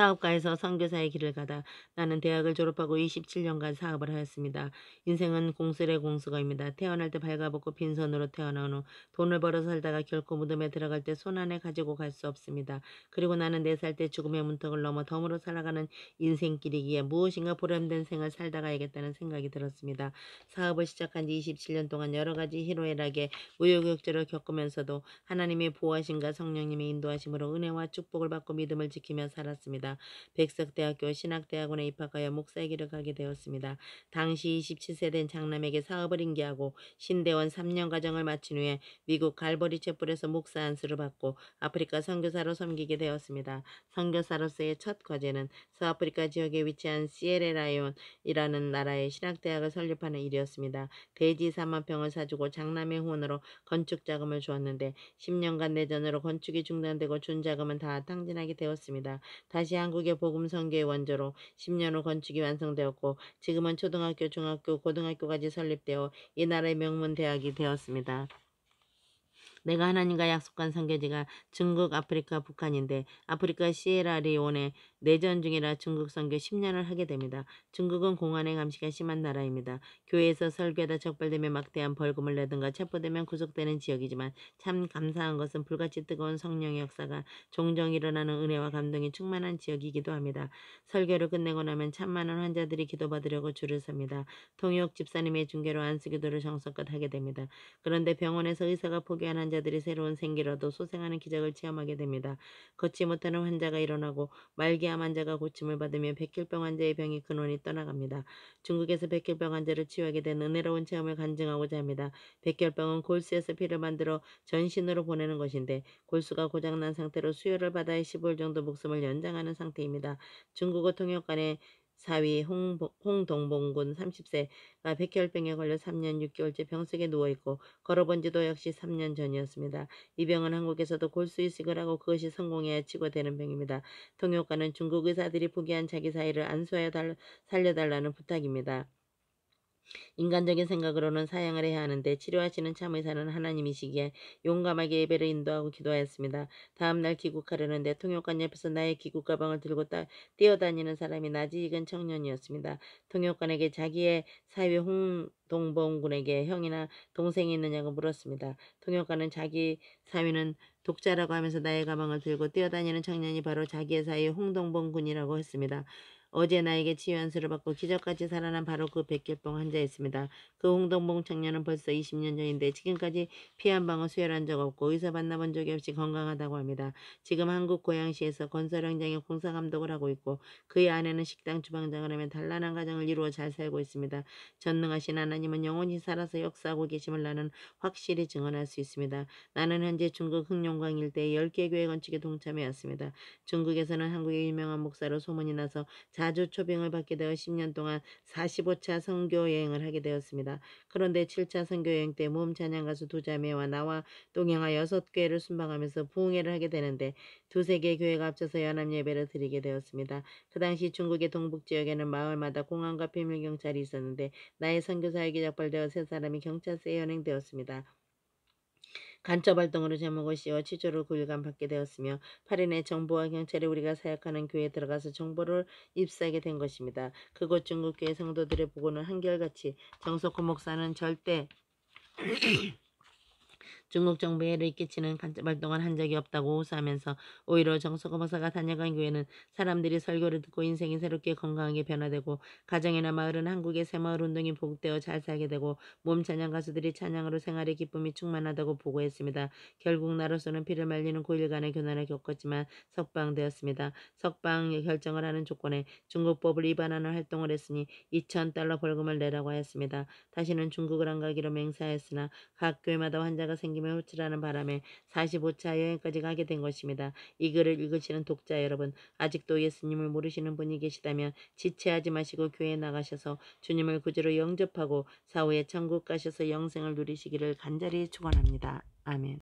사업가에서 선교사의 길을 가다 나는 대학을 졸업하고 27년간 사업을 하였습니다. 인생은 공술의 공수거입니다. 태어날 때 발가벗고 빈손으로 태어나온 후 돈을 벌어 살다가 결코 무덤에 들어갈 때 손 안에 가지고 갈 수 없습니다. 그리고 나는 4살 때 죽음의 문턱을 넘어 덤으로 살아가는 인생길이기에 무엇인가 보람된 생을 살다 가야겠다는 생각이 들었습니다. 사업을 시작한 지 27년 동안 여러 가지 희로애락의 우여곡절을 겪으면서도 하나님의 보호하심과 성령님의 인도하심으로 은혜와 축복을 받고 믿음을 지키며 살았습니다. 백석대학교 신학대학원에 입학하여 목사의 길을 가게 되었습니다. 당시 27세 된 장남에게 사업을 인계하고 신대원 3년 과정을 마친 후에 미국 갈보리 챗불에서 목사 안수를 받고 아프리카 선교사로 섬기게 되었습니다. 선교사로서의 첫 과제는 서아프리카 지역에 위치한 시에라레온이라는 나라의 신학대학을 설립하는 일이었습니다. 대지 4만 평을 사주고 장남의 후원으로 건축 자금을 주었는데 10년간 내전으로 건축이 중단되고 준 자금은 다 탕진하게 되었습니다. 다시 한국의 복음 선교의 원조로 10년 후 건축이 완성되었고 지금은 초등학교, 중학교, 고등학교까지 설립되어 이 나라의 명문 대학이 되었습니다. 내가 하나님과 약속한 선교지가 중국, 아프리카, 북한인데 아프리카 시에라리온에 내전 중이라 중국 선교 10년을 하게 됩니다. 중국은 공안의 감시가 심한 나라입니다. 교회에서 설교하다 적발되면 막대한 벌금을 내든가 체포되면 구속되는 지역이지만 참 감사한 것은 불같이 뜨거운 성령의 역사가 종종 일어나는 은혜와 감동이 충만한 지역이기도 합니다. 설교를 끝내고 나면 참 많은 환자들이 기도받으려고 줄을 섭니다. 통역 집사님의 중계로 안수기도를 정성껏 하게 됩니다. 그런데 병원에서 의사가 포기한 환자들이 새로운 생기를 얻어 소생하는 기적을 체험하게 됩니다. 걷지 못하는 환자가 일어나고 말기암 환자가 고침을 받으며 백혈병 환자의 병이 근원이 떠나갑니다. 중국에서 백혈병 환자를 치유하게 된 은혜로운 체험을 간증하고자 합니다. 백혈병은 골수에서 피를 만들어 전신으로 보내는 것인데 골수가 고장난 상태로 수혈을 받아야 15일 정도 목숨을 연장하는 상태입니다. 중국어 통역관의 사위 홍동봉군 30세가 백혈병에 걸려 3년 6개월째 병석에 누워있고 걸어본 지도 역시 3년 전이었습니다. 이 병은 한국에서도 골수 이식을 하고 그것이 성공해야 치료되는 병입니다. 통역관은 중국 의사들이 포기한 자기 사이를 안수하여 살려달라는 부탁입니다. 인간적인 생각으로는 사양을 해야 하는데 치료하시는 참의사는 하나님이시기에 용감하게 예배를 인도하고 기도하였습니다. 다음날 귀국하려는데 통역관 옆에서 나의 귀국 가방을 들고 뛰어다니는 사람이 나지 익은 청년이었습니다. 통역관에게 자기의 사위 홍동봉군에게 형이나 동생이 있느냐고 물었습니다. 통역관은 자기 사위는 독자라고 하면서 나의 가방을 들고 뛰어다니는 청년이 바로 자기의 사위 홍동봉군이라고 했습니다. 어제 나에게 치유한 수를 받고 기적같이 살아난 바로 그 백혈병 환자였습니다. 그 홍동봉 청년은 벌써 20년 전인데 지금까지 피 한 방울 수혈한 적 없고 의사 만나본 적이 없이 건강하다고 합니다. 지금 한국 고양시에서 건설 현장에 공사 감독을 하고 있고 그의 아내는 식당 주방장을 하며 단란한 가정을 이루어 잘 살고 있습니다. 전능하신 하나님은 영원히 살아서 역사하고 계심을 나는 확실히 증언할 수 있습니다. 나는 현재 중국 흑룡광 일대의 10개 교회 건축에 동참해왔습니다. 중국에서는 한국의 유명한 목사로 소문이 나서 자주 초빙을 받게 되어 10년 동안 45차 선교 여행을 하게 되었습니다. 그런데 7차 선교 여행 때 모험 찬양 가수 두 자매와 나와 동행하여 6교회를 순방하면서 부흥회를 하게 되는데 두세 개 교회가 합쳐서 연합 예배를 드리게 되었습니다. 그 당시 중국의 동북 지역에는 마을마다 공안과 비밀 경찰이 있었는데 나의 선교 사역이 적발되어 세 사람이 경찰서에 연행되었습니다. 간첩 활동으로 제목을 씌워 취조를 9일간 받게 되었으며 8일에 정부와 경찰이 우리가 사역하는 교회에 들어가서 정보를 입수하게 된 것입니다. 그곳 중국교회 성도들의 보고는 한결같이 정석호 목사는 절대 중국 정부에 해를 끼치는 간첩 활동을 한 적이 없다고 호소하면서 오히려 정석호 목사가 다녀간 교회는 사람들이 설교를 듣고 인생이 새롭게 건강하게 변화되고 가정이나 마을은 한국의 새마을 운동이 보급되어 잘 살게 되고 몸 찬양 가수들이 찬양으로 생활의 기쁨이 충만하다고 보고했습니다. 결국 나로서는 피를 말리는 9일간의 교난을 겪었지만 석방되었습니다. 석방 결정을 하는 조건에 중국법을 위반하는 활동을 했으니 2,000달러 벌금을 내라고 하였습니다. 다시는 중국을 안 가기로 맹세하였으나 각 교회마다 환자가 생기며 호출하는 바람에 45차 여행까지 가게 된 것입니다. 이 글을 읽으시는 독자 여러분, 아직도 예수님을 모르시는 분이 계시다면 지체하지 마시고 교회에 나가셔서 주님을 구주로 영접하고 사후에 천국 가셔서 영생을 누리시기를 간절히 축원합니다. 아멘.